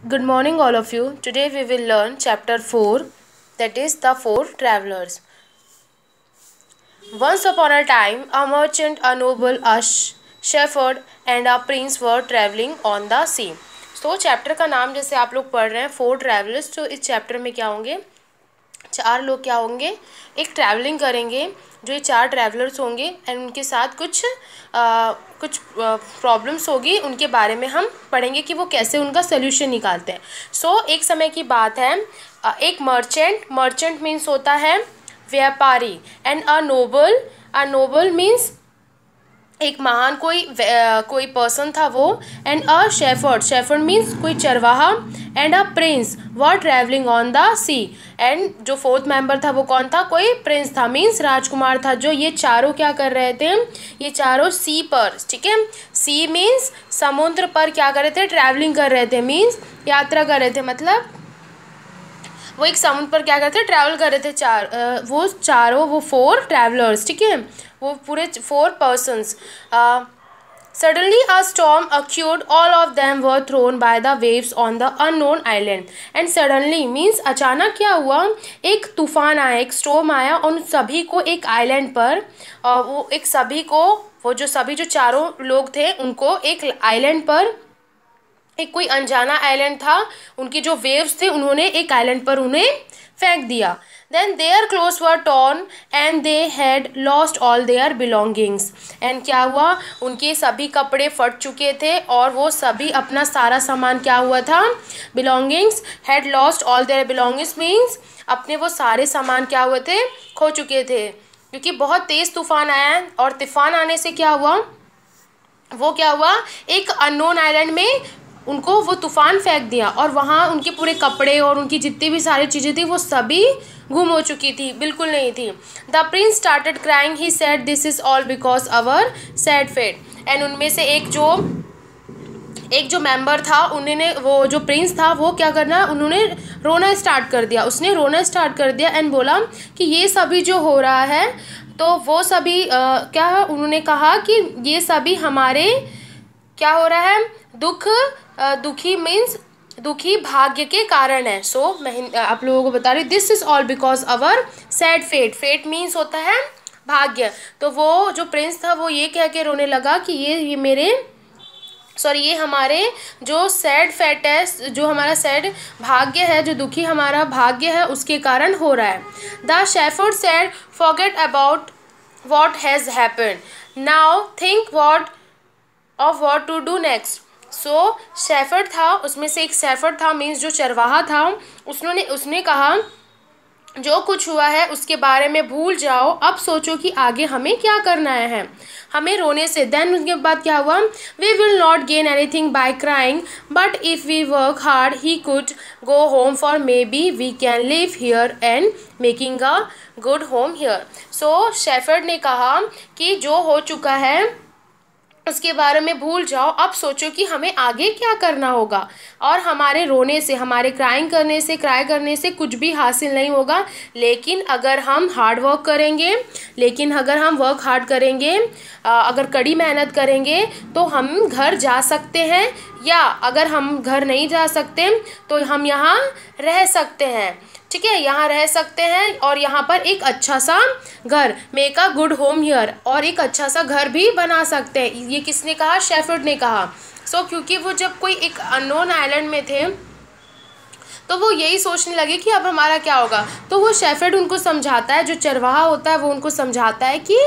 Good morning, all of you. Today we will learn chapter 4, that is the four travelers. Once upon a time, a merchant, a noble, a shepherd and a prince were traveling on the sea. तो chapter का नाम जैसे आप लोग पढ़ रहे हैं four travellers, तो इस चैप्टर में क्या होंगे, चार लोग क्या होंगे, एक ट्रैवलिंग करेंगे। जो ये चार ट्रैवलर्स होंगे एंड उनके साथ कुछ प्रॉब्लम्स होगी, उनके बारे में हम पढ़ेंगे कि वो कैसे उनका सोल्यूशन निकालते हैं। सो एक समय की बात है, एक मर्चेंट मीन्स होता है व्यापारी, एंड अ नोबल मीन्स एक महान कोई पर्सन था वो, एंड अ शेफर्ड मीन्स कोई चरवाहा, and a prince were travelling on the sea. And जो फोर्थ मेंबर था वो कौन था, कोई प्रिंस था, मीन्स राजकुमार था। जो ये चारों क्या कर रहे थे, ये चारों सी पर, ठीक है, सी मीन्स समुद्र पर क्या कर रहे थे, ट्रैवलिंग कर रहे थे, मीन्स यात्रा कर रहे थे, मतलब वो एक समुद्र पर क्या करते थे, ट्रैवल कर रहे थे। वो फोर ट्रैवलर्स, ठीक है, वो पूरे four persons. Suddenly a storm occurred, all of them were thrown by the waves on the unknown island. And suddenly means अचानक क्या हुआ, एक तूफान आया, एक स्टॉर्म आया, उन सभी को एक आइलैंड पर, वो जो चारों लोग थे उनको एक आइलैंड पर, एक कोई अनजाना आइलैंड था, उनकी जो वेव्स थे उन्होंने एक आइलैंड पर उन्हें फेंक दिया। Then their clothes were torn and they had lost all their belongings. And क्या हुआ, उनके सभी कपड़े फट चुके थे और वो सभी अपना सारा सामान क्या हुआ था, belongings, had lost all their belongings means अपने वो सारे सामान क्या हुए थे, खो चुके थे, क्योंकि बहुत तेज़ तूफान आया। और तूफान आने से क्या हुआ, एक अननोन आइलैंड में उनको वो तूफान फेंक दिया, और वहाँ उनके पूरे कपड़े और उनकी जितनी भी सारी चीज़ें थी वो सभी गुम हो चुकी थी, बिल्कुल नहीं थी। The prince started crying, he said this is all because our sad fate. And उनमें से एक जो मेंबर था, उन्होंने, वो जो प्रिंस था, वो क्या करना, उन्होंने रोना स्टार्ट कर दिया, एंड बोला कि ये सभी जो हो रहा है, तो वो सभी उन्होंने कहा कि ये सभी हमारे क्या हो रहा है, दुखी मीन्स दुखी भाग्य के कारण है। सो मैं आप लोगों को बता रही, this is all because our sad fate means होता है भाग्य। तो वो जो प्रिंस था वो ये कह के रोने लगा कि ये हमारे जो सैड फेट है, जो हमारा सैड भाग्य है, जो दुखी हमारा भाग्य है, उसके कारण हो रहा है। The shepherd said forget about what has happened, now think what to do next. So shepherd था, उसमें से एक शेफर्ड था मीन्स जो चरवाहा था, उसने कहा जो कुछ हुआ है उसके बारे में भूल जाओ, अब सोचो कि आगे हमें क्या करना है, हमें रोने से। देन उसके बाद क्या हुआ, we will not gain anything by crying, but if we work hard he could go home, for maybe we can live here and making a good home here. So shepherd ने कहा कि जो हो चुका है उसके बारे में भूल जाओ, अब सोचो कि हमें आगे क्या करना होगा, और हमारे रोने से, हमारे क्राई करने से कुछ भी हासिल नहीं होगा। लेकिन अगर हम वर्क हार्ड करेंगे, अगर कड़ी मेहनत करेंगे तो हम घर जा सकते हैं, या अगर हम घर नहीं जा सकते तो हम यहाँ रह सकते हैं, ठीक है, यहाँ रह सकते हैं, और यहाँ पर एक अच्छा सा घर, make a good home here, और एक अच्छा सा घर भी बना सकते हैं। ये किसने कहा, शेफर्ड ने कहा। सो क्योंकि वो जब कोई एक अननोन आइलैंड में थे तो वो यही सोचने लगे कि अब हमारा क्या होगा। तो वो शेफर्ड उनको समझाता है, जो चरवाहा होता है वो उनको समझाता है कि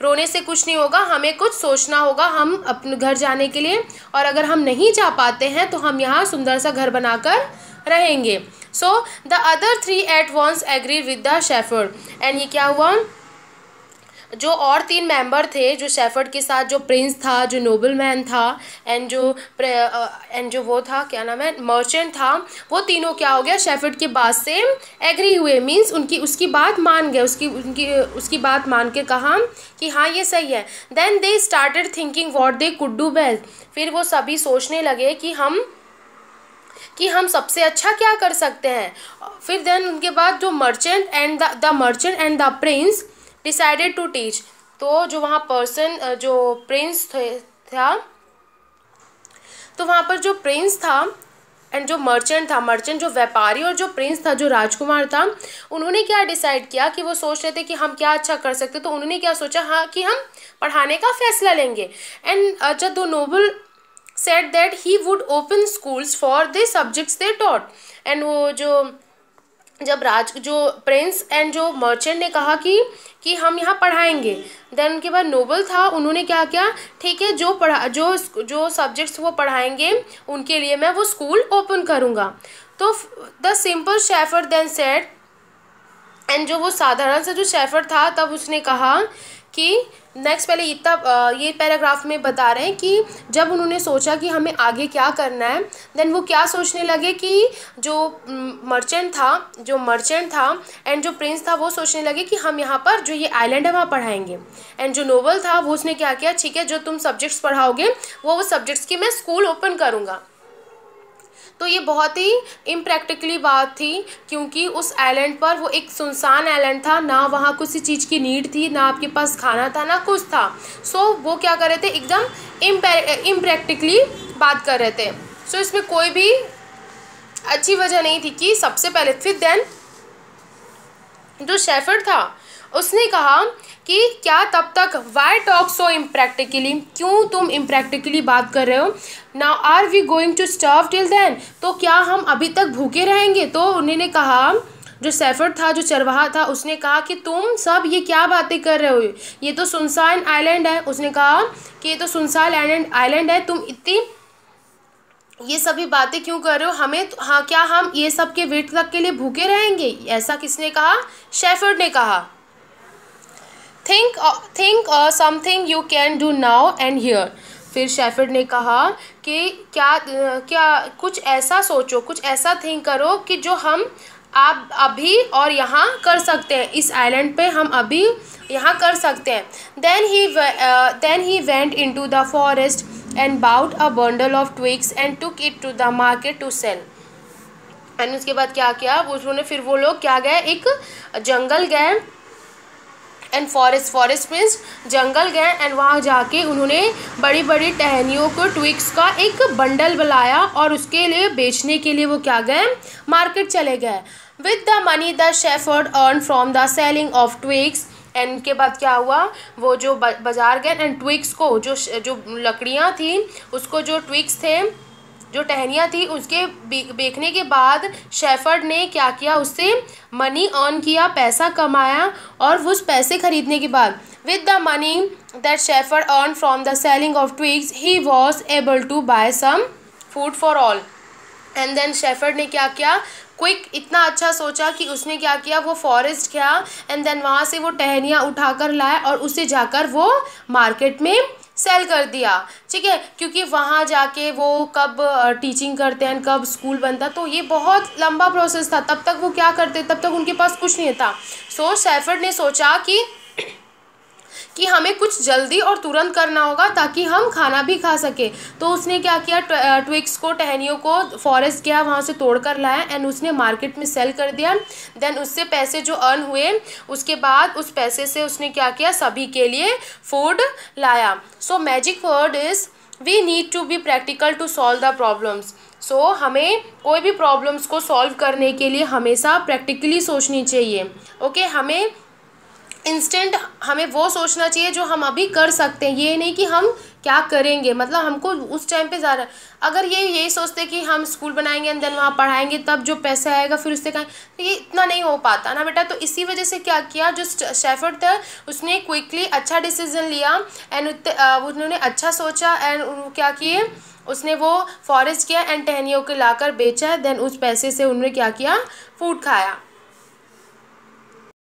रोने से कुछ नहीं होगा, हमें कुछ सोचना होगा हम अपने घर जाने के लिए, और अगर हम नहीं जा पाते हैं तो हम यहाँ सुंदर सा घर बनाकर रहेंगे। So the other three at once agree with the shepherd. And ये क्या हुआ, जो और तीन मेंबर थे, जो शेफर्ड के साथ, जो प्रिंस था, जो नोबल मैन था, एंड जो वो था, क्या नाम है, मर्चेंट था, वो तीनों क्या हो गया, शेफर्ड की बात से एग्री हुए, मीन्स उसकी बात मान गए, उसकी बात मान के कहा कि हाँ ये सही है। Then they started thinking what they could do best. फिर वो सभी सोचने लगे कि हम सबसे अच्छा क्या कर सकते हैं। फिर देन उनके बाद जो merchant and the prince decided to teach. तो जो वहाँ प्रिंस था, तो वहाँ पर जो प्रिंस था एंड जो मर्चेंट था, मर्चेंट जो व्यापारी और जो प्रिंस था, जो राजकुमार था, उन्होंने क्या डिसाइड किया कि वो सोच रहे थे कि हम क्या अच्छा कर सकते, तो उन्होंने क्या सोचा, हाँ कि हम पढ़ाने का फैसला लेंगे। एंड जब the noble said that he would open schools for the subjects they taught. And वो जो प्रिंस एंड जो मर्चेंट ने कहा कि हम यहाँ पढ़ाएंगे, देन उनके बाद नोबल था, उन्होंने क्या किया, ठीक है, जो सब्जेक्ट्स वो पढ़ाएंगे उनके लिए मैं वो स्कूल ओपन करूँगा। तो the simple shepherd then said, and जो वो साधारण सा जो शेफर्ड था तब उसने कहा कि नेक्स्ट, पहले इतना ये पैराग्राफ में बता रहे हैं कि जब उन्होंने सोचा कि हमें आगे क्या करना है, देन वो क्या सोचने लगे कि जो मर्चेंट था एंड जो प्रिंस था वो सोचने लगे कि हम यहाँ पर जो ये आइलैंड है वहाँ पढ़ाएंगे। एंड जो नोबल था वो उसने क्या किया, ठीक है, जो तुम सब्जेक्ट्स पढ़ाओगे वो सब्जेक्ट्स की मैं स्कूल ओपन करूँगा। तो ये बहुत ही इम्प्रैक्टिकली बात थी, क्योंकि उस आइलैंड पर वो एक सुनसान आइलैंड था, ना वहाँ किसी चीज़ की नीड थी, ना आपके पास खाना था, ना कुछ था। सो वो क्या कर रहे थे, एकदम इम्प्रैक्टिकली बात कर रहे थे। सो इसमें कोई भी अच्छी वजह नहीं थी कि सबसे पहले। फिर देन जो शेफर्ड था उसने कहा कि क्या तब तक, वाई टॉक सो इम्प्रैक्टिकली, क्यों तुम इम्प्रैक्टिकली बात कर रहे हो, now are we going to starve till then, तो क्या हम अभी तक भूखे रहेंगे। तो उन्होंने कहा, जो शेफर्ड था, जो चरवाहा था, उसने कहा कि तुम सब ये क्या बातें कर रहे हो, ये तो सुनसान आइलैंड है। उसने कहा कि ये तो सुनसान आइलैंड है, तुम इतनी ये सभी बातें क्यों कर रहे हो, हमें हाँ क्या हम ये सब के वेट तक के लिए भूखे रहेंगे। ऐसा किसने कहा, शेफर्ड ने कहा। Think something you can do now and here. फिर शेफर्ड ने कहा कि क्या कुछ ऐसा सोचो, कुछ ऐसा थिंक करो कि जो हम आप अभी और यहाँ कर सकते हैं, इस आइलैंड पे हम अभी यहाँ कर सकते हैं। Then he went into the forest and bought a bundle of twigs and took it to the market to sell. And उसके बाद क्या किया, फिर वो लोग क्या गए, एक जंगल गए, एंड फॉरेस्ट मीन्स जंगल गए, एंड वहाँ जाके उन्होंने बड़ी बड़ी टहनियों को, ट्विग्स का एक बंडल बनाया, और उसके लिए बेचने के लिए वो क्या गए, मार्केट चले गए। With the money the shepherd earn from the selling of twigs. And के बाद क्या हुआ, वो जो बाजार गए एंड ट्विग्स को, जो लकड़ियाँ थी उसको, जो ट्विग्स थे, जो टहनियाँ थी, उसके बेचने के बाद शेफर्ड ने क्या किया, उससे मनी अर्न किया, पैसा कमाया, और उस पैसे खरीदने के बाद with the money that shepherd earn from the selling of twigs he was able to buy some food for all. And then shepherd ने क्या किया, क्विक इतना अच्छा सोचा कि उसने क्या किया, वो फॉरेस्ट गया एंड देन वहाँ से वो टहनियाँ उठाकर लाया और उसे जाकर वो मार्केट में सेल कर दिया। ठीक है, क्योंकि वहाँ जाके वो कब टीचिंग करते हैं, कब स्कूल बनता, तो ये बहुत लंबा प्रोसेस था। तब तक वो क्या करते, तब तक उनके पास कुछ नहीं था। सो शेफर्ड ने सोचा कि हमें कुछ जल्दी और तुरंत करना होगा ताकि हम खाना भी खा सके। तो उसने क्या किया, ट्विग्स को, टहनियों को फॉरेस्ट गया, वहाँ से तोड़ कर लाया एंड उसने मार्केट में सेल कर दिया। देन उससे पैसे जो अर्न हुए, उसके बाद उस पैसे से उसने क्या किया, सभी के लिए फूड लाया। So magic word is we need to be practical to solve the problems. So हमें कोई भी प्रॉब्लम्स को सॉल्व करने के लिए हमेशा प्रैक्टिकली सोचनी चाहिए। ओके, हमें वो सोचना चाहिए जो हम अभी कर सकते हैं, ये नहीं कि हम क्या करेंगे, मतलब हमको उस टाइम पे ज़्यादा, अगर यही सोचते कि हम स्कूल बनाएंगे एंड देन वहाँ पढ़ाएंगे, तब जो पैसा आएगा फिर उससे कहें, तो ये इतना नहीं हो पाता ना बेटा। तो इसी वजह से क्या किया, जो शेफर्ड था उसने क्विकली अच्छा डिसीजन लिया एंड उन्होंने अच्छा सोचा एंड क्या किए, उसने वो फॉरेस्ट किया एंड टहनियों को लाकर बेचा, देन उस पैसे से उन्होंने क्या किया, फूड खाया।